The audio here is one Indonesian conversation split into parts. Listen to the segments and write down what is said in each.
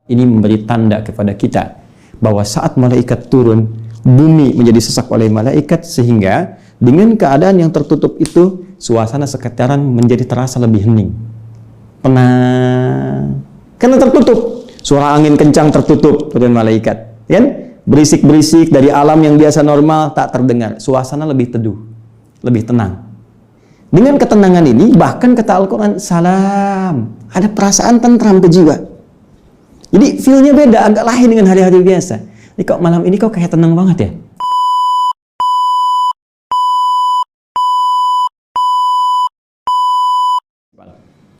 Ini memberi tanda kepada kita bahwa saat malaikat turun, bumi menjadi sesak oleh malaikat, sehingga dengan keadaan yang tertutup itu, suasana sekitaran menjadi terasa lebih hening, tenang, karena tertutup. Suara angin kencang tertutup oleh malaikat, kan? Berisik-berisik dari alam yang biasa normal tak terdengar. Suasana lebih teduh, lebih tenang. Dengan ketenangan ini, bahkan kata Al-Quran, salam, ada perasaan tentram ke jiwa. Jadi feel-nya beda, agak lain dengan hari-hari biasa. Ini kok malam ini kok kayak tenang banget ya?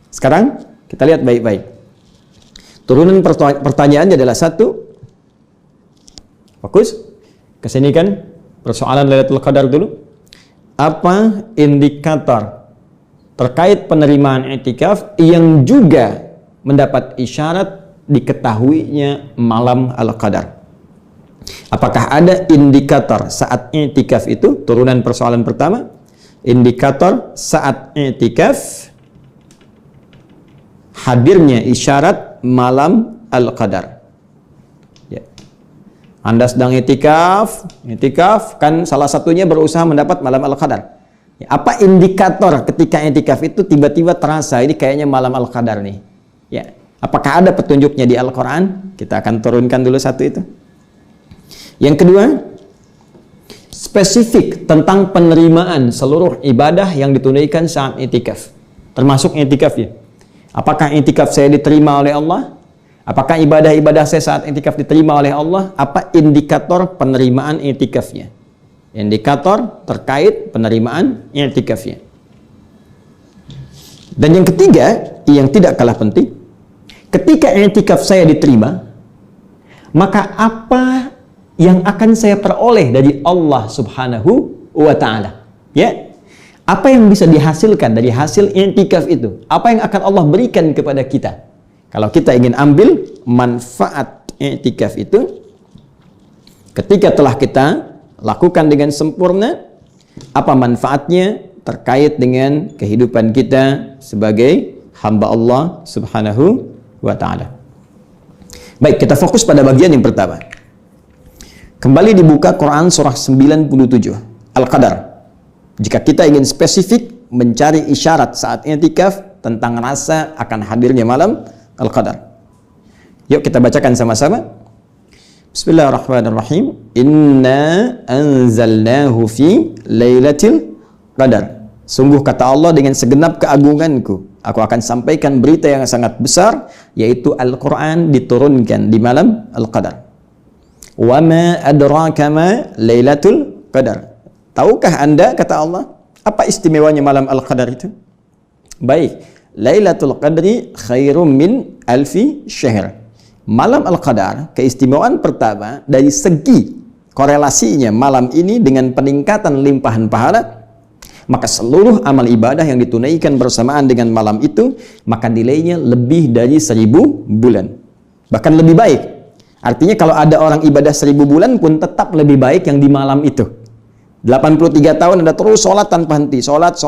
Sekarang kita lihat baik-baik. Turunan pertanyaannya adalah satu. Fokus. Kesini kan persoalan Lailatul Qadar dulu. Apa indikator terkait penerimaan i'tikaf yang juga mendapat isyarat diketahuinya malam Al-Qadar? Apakah ada indikator saat i'tikaf itu? Turunan persoalan pertama. Indikator saat i'tikaf hadirnya isyarat malam Al-Qadar. Ya. Anda sedang i'tikaf kan salah satunya berusaha mendapat malam Al-Qadar. Ya, apa indikator ketika i'tikaf itu tiba-tiba terasa ini kayaknya malam Al-Qadar nih? Ya. Apakah ada petunjuknya di Al-Quran? Kita akan turunkan dulu satu itu. Yang kedua, spesifik tentang penerimaan seluruh ibadah yang ditunaikan saat i'tikaf, termasuk i'tikaf ya. Apakah i'tikaf saya diterima oleh Allah? Apakah ibadah-ibadah saya saat i'tikaf diterima oleh Allah? Apa indikator penerimaan i'tikafnya? Indikator terkait penerimaan i'tikafnya. Dan yang ketiga, yang tidak kalah penting, ketika i'tikaf saya diterima, maka apa yang akan saya peroleh dari Allah Subhanahu wa Ta'ala? Ya, apa yang bisa dihasilkan dari hasil i'tikaf itu? Apa yang akan Allah berikan kepada kita? Kalau kita ingin ambil manfaat i'tikaf itu, ketika telah kita lakukan dengan sempurna, apa manfaatnya terkait dengan kehidupan kita sebagai hamba Allah Subhanahu wa Ta'ala? Baik, kita fokus pada bagian yang pertama. Kembali dibuka Quran surah 97 Al-Qadar. Jika kita ingin spesifik mencari isyarat saat i'tikaf tentang rasa akan hadirnya malam Al-Qadar. Yuk kita bacakan sama-sama. Bismillahirrahmanirrahim. Inna anzalnahu fi lailatul qadar. Sungguh kata Allah, dengan segenap keagunganku, aku akan sampaikan berita yang sangat besar, yaitu Al-Quran diturunkan di malam Al-Qadar. Wa ma adraka ma lailatul qadar. Tahukah Anda, kata Allah, apa istimewanya malam Al-Qadar itu? Baik, Lailatul Qadri khairum min alfi syahr. Malam Al-Qadar, keistimewaan pertama dari segi korelasinya malam ini dengan peningkatan limpahan pahala, maka seluruh amal ibadah yang ditunaikan bersamaan dengan malam itu, maka nilainya lebih dari 1000 bulan. Bahkan lebih baik. Artinya kalau ada orang ibadah 1000 bulan pun tetap lebih baik yang di malam itu. 83 tahun Anda terus sholat tanpa henti, sholat,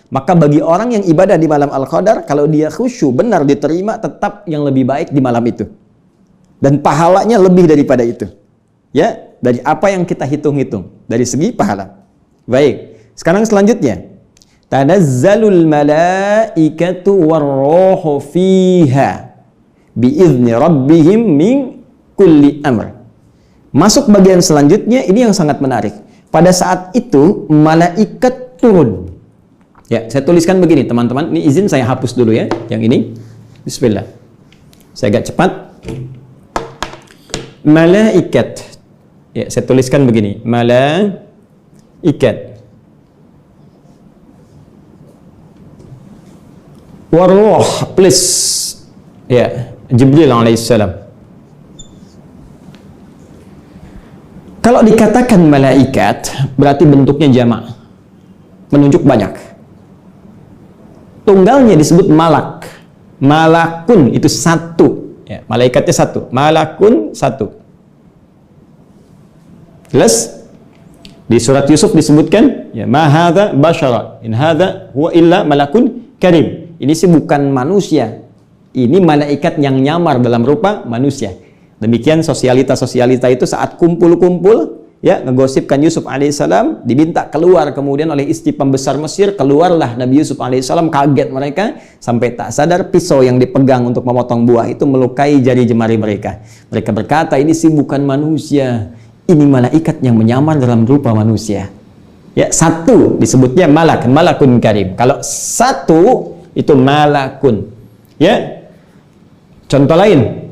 maka bagi orang yang ibadah di malam Al-Qadar, kalau dia khusyuk benar diterima, tetap yang lebih baik di malam itu. Dan pahalanya lebih daripada itu. Ya, dari apa yang kita hitung-hitung dari segi pahala. Baik, sekarang selanjutnya. Tanazzalul malaikatu warruhu fiha biizni rabbihim min kulli amr. Masuk bagian selanjutnya, ini yang sangat menarik. Pada saat itu malaikat turun. Ya, saya tuliskan begini teman-teman. Ini izin saya hapus dulu ya, yang ini. Bismillah. Saya agak cepat. Malaikat. Ya, saya tuliskan begini. Malaikat. Waruh, please. Ya, Jibril alaihissalam. Kalau dikatakan malaikat, berarti bentuknya jamak, menunjuk banyak. Tunggalnya disebut malak. Malakun itu satu. Ya, malaikatnya satu. Malakun satu. Jelas? Di surat Yusuf disebutkan, ya, ma hadza basyara, in hadza huwa illa malakun karim. Ini sih bukan manusia, Ini malaikat yang nyamar dalam rupa manusia. Demikian sosialita-sosialita itu saat kumpul-kumpul, ya, ngegosipkan Yusuf alaihissalam, diminta keluar kemudian oleh istri pembesar Mesir. Keluarlah Nabi Yusuf alaihissalam, kaget mereka sampai tak sadar pisau yang dipegang untuk memotong buah itu melukai jari jemari mereka. Mereka berkata, ini sih bukan manusia, ini malaikat yang menyamar dalam rupa manusia. Ya, satu disebutnya malakun karim. Kalau satu itu malakun. Ya, contoh lain,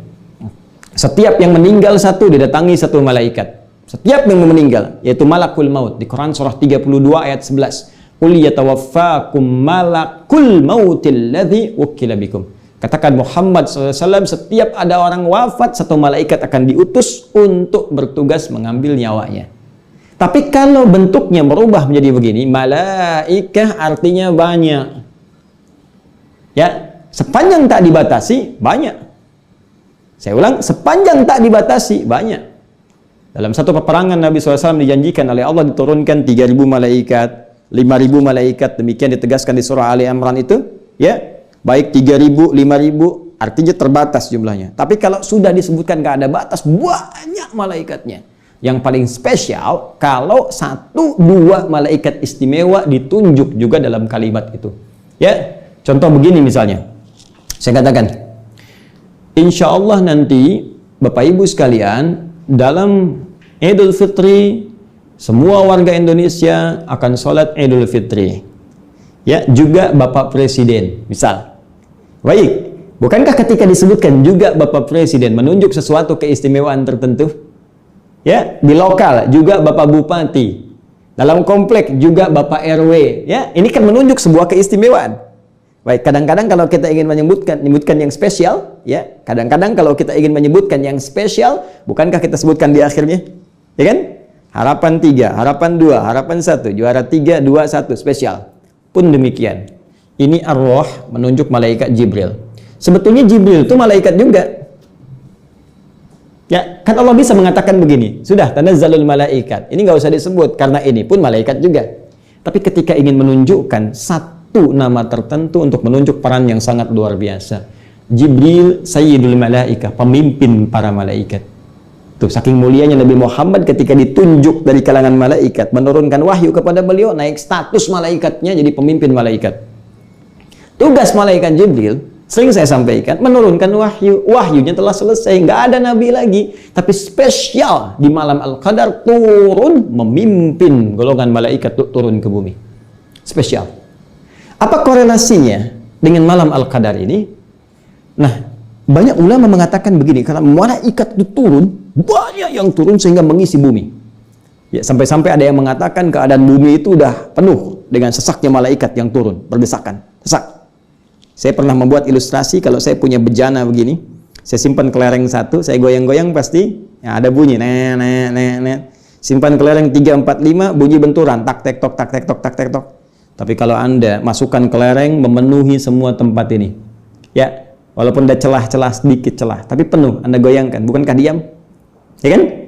setiap yang meninggal satu didatangi satu malaikat. Setiap yang meninggal, yaitu malakul maut. Di Quran surah 32 ayat 11. Qul yatawaffakum malakul mautil ladzi wukila bikum. Katakan Muhammad SAW, setiap ada orang wafat, satu malaikat akan diutus untuk bertugas mengambil nyawanya. Tapi kalau bentuknya berubah menjadi begini, malaikah artinya banyak. Ya, sepanjang tak dibatasi, banyak. Saya ulang, sepanjang tak dibatasi, banyak. Dalam satu peperangan Nabi SAW dijanjikan oleh Allah diturunkan 3.000 malaikat, 5.000 malaikat, demikian ditegaskan di surah Ali Imran itu, ya, baik 3.000, 5.000, artinya terbatas jumlahnya. Tapi kalau sudah disebutkan gak ada batas, banyak malaikatnya. Yang paling spesial kalau 1-2 malaikat istimewa ditunjuk juga dalam kalimat itu. Ya, contoh begini misalnya, saya katakan, insya Allah nanti Bapak Ibu sekalian dalam Idul Fitri semua warga Indonesia akan sholat Idul Fitri. Ya, juga Bapak Presiden, misal. Baik, bukankah ketika disebutkan juga Bapak Presiden menunjuk sesuatu keistimewaan tertentu? Ya, di lokal juga Bapak Bupati, dalam komplek juga Bapak RW, ya, ini kan menunjuk sebuah keistimewaan. Baik, kadang-kadang kalau kita ingin menyebutkan yang spesial, ya, kadang-kadang kalau kita ingin menyebutkan yang spesial, bukankah kita sebutkan di akhirnya, ya kan? Harapan 3, harapan 2, harapan 1, juara 3, 2, 1, spesial. Pun demikian, ini ar-Ruh menunjuk malaikat Jibril. Sebetulnya Jibril itu malaikat juga. Ya, kan Allah bisa mengatakan begini, sudah tanazzalul malaikat. Ini nggak usah disebut karena ini pun malaikat juga. Tapi ketika ingin menunjukkan satu nama tertentu untuk menunjuk peran yang sangat luar biasa, Jibril sayyidul malaikah, pemimpin para malaikat. Tuh, saking mulianya Nabi Muhammad ketika ditunjuk dari kalangan malaikat, menurunkan wahyu kepada beliau, naik status malaikatnya jadi pemimpin malaikat. Tugas malaikat Jibril, sering saya sampaikan, menurunkan wahyu. Wahyunya telah selesai, nggak ada nabi lagi. Tapi spesial di malam Al-Qadar turun memimpin golongan malaikat turun ke bumi. Spesial. Apa korelasinya dengan malam Al-Qadar ini? Nah, banyak ulama mengatakan begini, karena malaikat itu turun, banyak yang turun sehingga mengisi bumi. Ya, sampai-sampai ada yang mengatakan keadaan bumi itu udah penuh dengan sesaknya malaikat yang turun, berdesakan, sesak. Saya pernah membuat ilustrasi, kalau saya punya bejana begini, saya simpan kelereng satu, saya goyang-goyang pasti ya, ada bunyi, simpan kelereng 3, 4, 5, bunyi benturan, tak tek tok, tak tek tok, tak tek tok. Tapi kalau Anda masukkan kelereng memenuhi semua tempat ini, ya, walaupun ada celah-celah, sedikit celah, tapi penuh, Anda goyangkan, bukankah diam? Ya kan?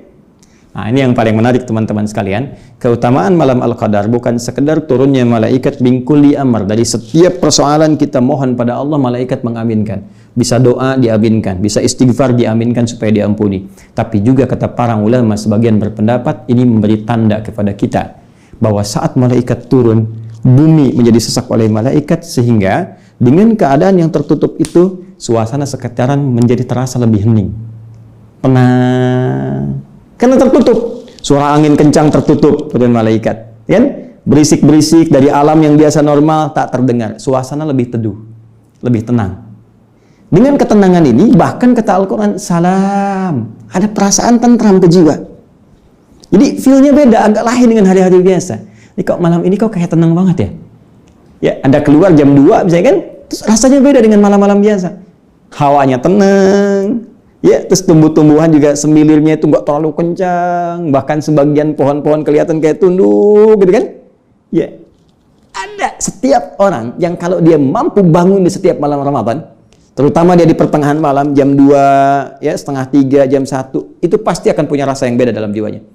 Nah, ini yang paling menarik teman-teman sekalian. Keutamaan malam Al-Qadar bukan sekedar turunnya malaikat bingkuli amr. Dari setiap persoalan kita mohon pada Allah, malaikat mengaminkan. Bisa doa diaminkan, bisa istighfar diaminkan supaya diampuni. Tapi juga kata para ulama sebagian berpendapat ini memberi tanda kepada kita bahwa saat malaikat turun, bumi menjadi sesak oleh malaikat, sehingga dengan keadaan yang tertutup itu suasana sekitaran menjadi terasa lebih hening, tenang. Karena tertutup, suara angin kencang tertutup oleh malaikat, kan? Berisik-berisik dari alam yang biasa normal tak terdengar. Suasana lebih teduh, lebih tenang. Dengan ketenangan ini, bahkan kata Al-Quran, salam, ada perasaan tentram ke jiwa. Jadi feel-nya beda, agak lain dengan hari-hari biasa. Ini kok malam ini kok kayak tenang banget ya? Ya, Anda keluar jam 2 misalnya kan, terus rasanya beda dengan malam-malam biasa. Hawanya tenang. Ya, terus tumbuh-tumbuhan juga semilirnya itu nggak terlalu kencang, bahkan sebagian pohon-pohon kelihatan kayak tunduk, gitu kan? Ya, ada setiap orang yang kalau dia mampu bangun di setiap malam Ramadan, terutama dia di pertengahan malam jam 2, ya, setengah 3, jam 1, itu pasti akan punya rasa yang beda dalam jiwanya.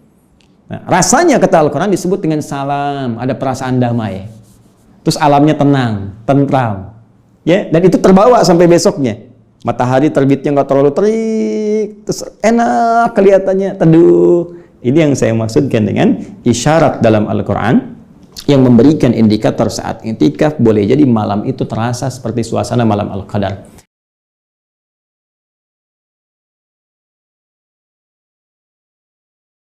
Nah, rasanya kata Al-Quran disebut dengan salam, ada perasaan damai, terus alamnya tenang, tentram, ya, dan itu terbawa sampai besoknya. Matahari terbitnya nggak terlalu terik, terus enak kelihatannya, teduh. Ini yang saya maksudkan dengan isyarat dalam Al-Quran yang memberikan indikator saat i'tikaf boleh jadi malam itu terasa seperti suasana malam Al-Qadar.